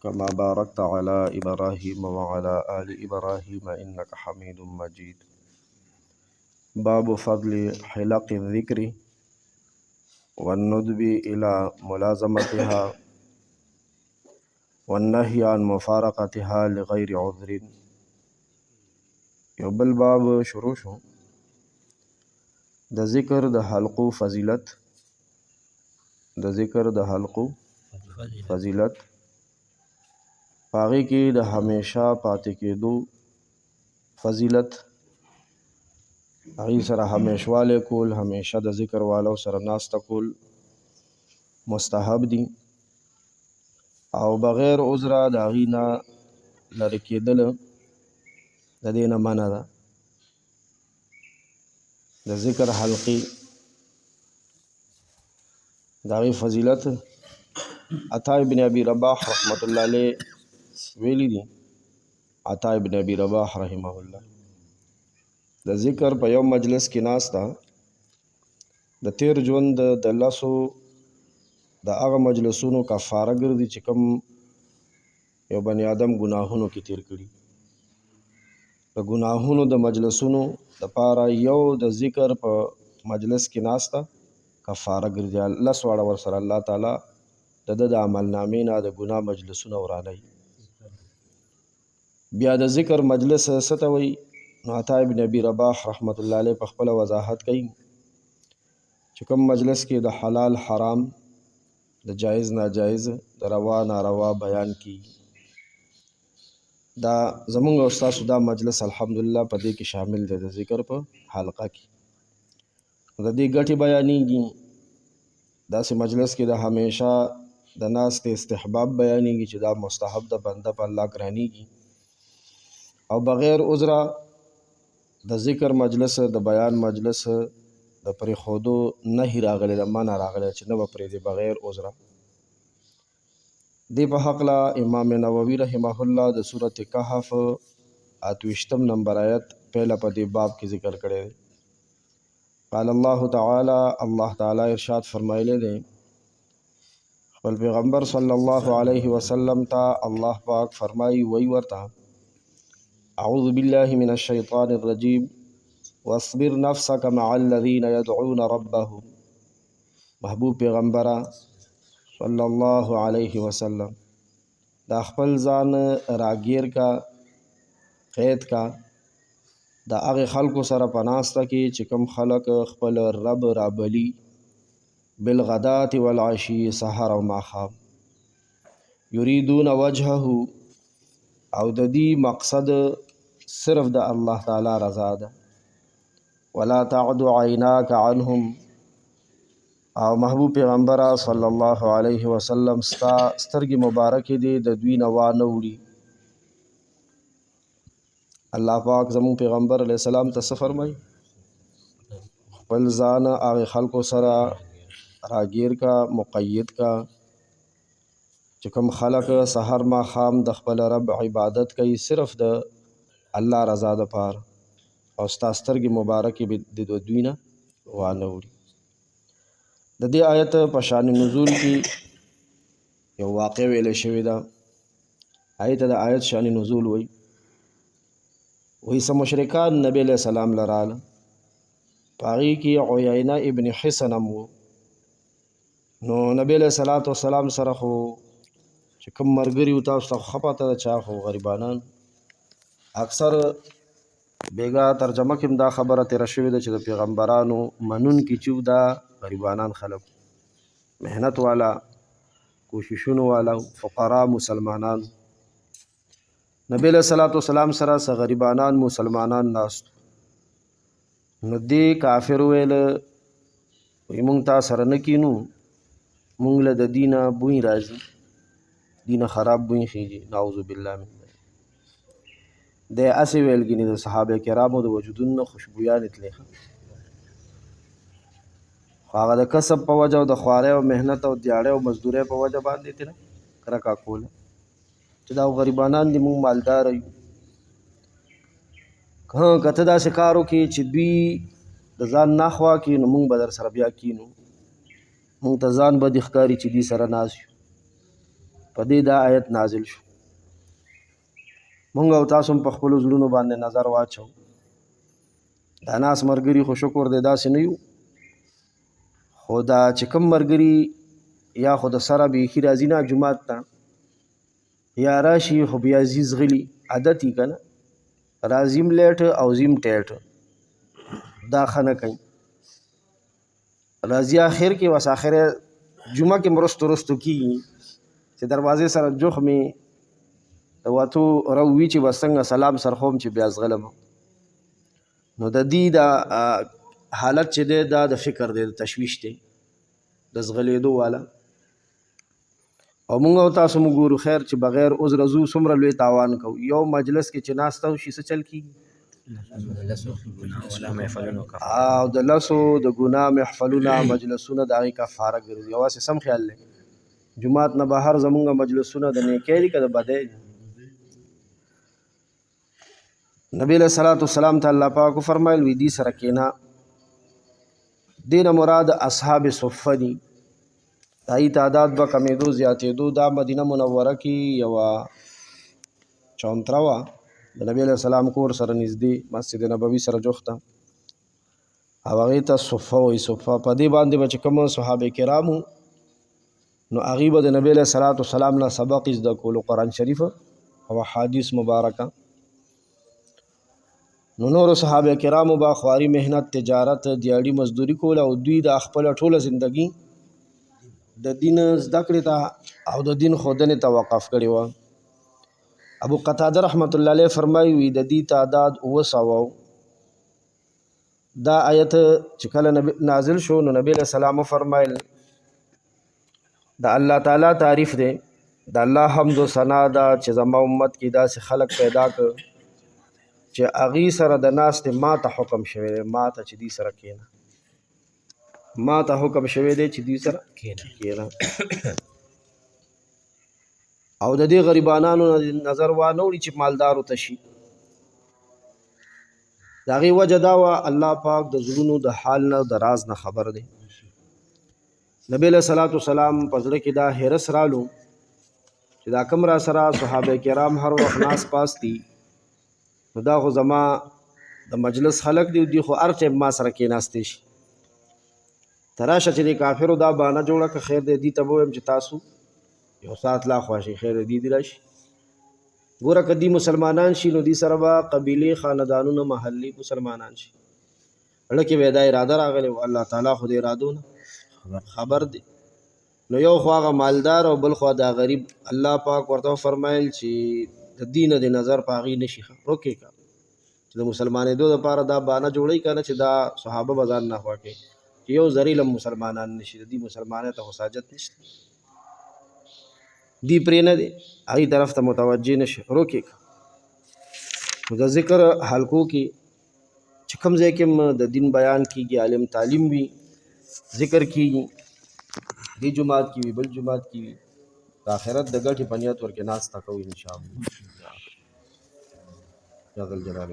كما باركت على إبراهيم وعلى آل إبراهيم إنك حميد مجيد. باب فضل حلق الذكر والندب إلى ملازمتها والنهي عن مفارقتها لغير عذر. یو بل باب شروع شو د ذکر د حلقو فضیلت، د ذکر د حلقو فضیلت پاغي کې د همیشه پاتې کېدو فضیلت، هغې سره همیشواله کول، همیشه د ذکر والو سره ناسته کول مستحب دي او بغیر عذره د هغې نه لرې کېدل د دې نه منع ده. د ذکر حلقې د هغې فضیلت عطا ابن ابي رباح رحمت الله علیه ویلی دي. عطا ابن ابي رباح رحمه الله د ذکر په یو مجلس کې ناسته د تیر ژوند د لسو د هغه مجلسونو کفاره ګرځي چې کوم یو بنی آدم ګناهونو کې تیر کړي. د ګناهونو د مجلسونو دپاره یو د ذکر په مجلس کې ناسته کفاره ګرځي. لس واړه ورسره الله تعالی د د عملنامې نه د ګناه مجلسونه ورانوي. بیا د ذکر مجلس څه ته وایي نو عطا ابن ابي رباح رحمت الله علیه په خپله وضاحت کوي چې کوم مجلس کې د حلال حرام، د جایز ناجایز، د روا ناروا بیان کیږي. دا زمونږ او ستاسو دا مجلس الحمدلله په دې کې شامل دی. د ذکر په حلقه کې د دې ګټې بیانېږي. داسې مجلس کې د همیشه د ناستې استحباب بیانېږي چې دا مستحب د بنده په الله ګرانېږي او بغیر عذره د ذکر مجلس، د بیان مجلس د پرېښودو نهي راغلی ده، منع راغلی چې نه به پرېږدي بغیر عذره. دې په هکله امام نووي رحمه الله د سورة کهف 28 نمبر آیت پهله په دې باب کې ذکر کړی دی. قال الله تعالی، الله تعالی ارشاد فرمایلی دی خپل پیغمبر صلی الله علیه وسلم ته الله پاک فرمایي وی ورته اعوذ بالله من الشیطان الرجیم واصبر نفسك مع الذين يدعون ربهم. محبوب پیغمبره صلی الله علیه وسلم دا خپل ځان راګیر کا، قید کا د هغې خلکو سره په ناسته کې چې کوم خلک خپل رب رابلي بالغداة والعشي، سحر او ماښام، یریدون وجهه او د دې مقصد صرف د الله تعالی رضا ده. ولا تعد عیناک عنهم، او محبوب پیغمبره صلی الله علیه وسلم ستا سترګې مبارکې دي د دوی نه وانه وړي. الله پاک زمون پیغمبر علیه السلام ته څه فرمایي؟ خپل ځان هغې خلکو سره راګیر کا، مقید کا چې کوم خلک سحر ماښام د خپل رب عبادت کوي صرف د الله رضا دپاره، او ستا سترګې مبارکې د دوی نه وانه وړي. د دې آیت په شان نزول کې یو واقع ویلی شوې ده. آیت د آیت شان نزول وایي څه مشرکان نبی علیه السلام لراله، په هغې کې عیینه ابن حصن هم و. نو نبی علیه السلام سره خو چې کوم ملګري وو تاسو ته ښه پته ده چا خو غریبانان اکثر بیګا ترجمه کې هم دا خبره تېره شوې ده چې د پیغمبرانو منونکي چې دا غریبانان خلک، محنت والا، کوششونو والا، فقرا مسلمانان. نبی علیہ السلام سره څه غریبانان مسلمانان ناست. نو دې کافر ویل وایي مونږ تا سره نه کینو، مونږ له د دینه بوی راځي، دینه خراب بوی خیږي، نعوذ بالله من ذلک. دی هسې ویل ګینې د صحابه کرامو د وجودونو نه خوشبویانې تلې، خو هغه د کسب په وجه او د خوارۍ او محنت او دیاړۍ او مزدورۍ په وجه باندې تېنه کرکه کوله چې دا غریبانان دي، مونږ مالداره یو. که ته داسې کار وکړې چې دوی د ځان نخوا کړي نو مونږ به در سره بیا کینو، مونږ ته ځان به دې ښکاري چې دوی سره ناست یو. په دې دا آیت نازل شو. مونږ او تاسو په خپلو زړونو باندې نظر واچو. دا ناس ملګري خو شکر دی داسې نه یو، خو دا چې کوم ملګري یا خو د سره بیخي راځي نه جومات ته، یا راشي خو بیا ځي ځغلي، عادت یې که نه راځیم لیټ او ځیم ټیټ، دا ښه نه کوي. راځي آخر کې بس آخر جمعه کې مرستو رستو کېږي چې دروازې سره جوخ مې د واتو روي چې بس څنګه سلام سرخوم چې بیا ځغلم. نو د دې دا حالت چې دی دا د فکر دی، د تشویش دی، د ځغلېدو والا. او مونږ او تاسو مو ګورو خیر چې بغیر عذر ځو څومره لوی تاوان کوو. یو مجلس کې چې ناسته وشي څه چل کېږي؟ او د لسو د ګناه محفلونه مجلسونه د هغې کفاره ګرځي. یواسې سم خیال دی جومات نه بهر زمونږ مجلسونه د نیکۍ دي که د بدۍ دي؟ نبی علیہ الصلوۃ والسلام ته الله پاک فرمایل وی دې سره کېنه. دې نه مراد اصحاب صفه دي، دای تعداد به کمېدو زیاتېدو. دا مدینه منوره کې یوه چونتره وه د نبی علیہ السلام کور سره نږدې مسجد نبوي سره جوخته، او هغې ته صفه وایي. صفه په دې باندې به چې کوم صحابه کرامو نو هغې به د نبی علیہ الصلوۃ والسلام نه سبق زده کولو، قرآن شریف او حدیث مبارکه. نو نورو صحابه کرامو به خواري محنت تجارت دیاړي مزدوري کوله، او دوی د خپله ټوله زندگی د دین زده کړې ته او د دین ښودنې ته وقف کړې وه. ابو قتاده رحمت الله علیه فرمایي وي د دې تعداد 900. دا آیت چې کله نازل شو نو نبی علیہ السلام فرمایل د الله تعالی تعریف دی، د الله حمد و ثنا ده چې زما امت کې داسې خلق پیدا کړ چې هغې سره د ناستې ما ته حکم شوی دی، ما ته چې دوی سره کښېنه، ما ته حکم شوی دی چې دوی سره کښېنه. او د دې غریبانانو نظر وانه وړي چې مالدارو ته شي. د هغې وجه دا وه الله پاک د زړونو د حال نه د راز نه خبر دی. نبی علیہ الصلوۃ والسلام په زړه کې دا حرص رالو چې دا کوم را سره صحابه کرام هر وخت ناس پاس دي، نو دا خو زما د مجلس خلق دی، دوی خو هر ټیم ما سره کېناستې شي. ته راشه چې د کافرو دا بهانه جوړه که خیر دی دې ته به ووایم چې تاسو یو ساعت لا خواشئ، خیر دی دې راشي. ګوره که دی مسلمانان شي نو دې سره به قبیلې خاندانونه محلي مسلمانان شي. اړه کې به دا اراده راغلی و، الله تعالی خو د ارادو نه خبر دی. نو یو خو هغه مالدار او بل خو دا غریب، الله پاک ورته فرمایل چې د دین د نظر په هغې نشي روکې که چې د مسلمانېدو دپاره دا بهانه جوړوي که نه چې دا صحابه به ځان نه خوا کوي چې یو ذریل هم مسلمانان نشي، د دې مسلمانۍ ته خو حاجت نشته، دی پرې نه دی هغې طرف ته متوجه نشي، روکې که. نو د ذکر حلقو کې چې کوم ځای کې د دین بیان کېږي، عالم تعلیم وي، ذکر کېږي، دې جماعت کې وي بل جماعت کې وي، د آخرت د ګټې په نیت ورکې ناسته کوو انشاءالله. یا ذا الجلال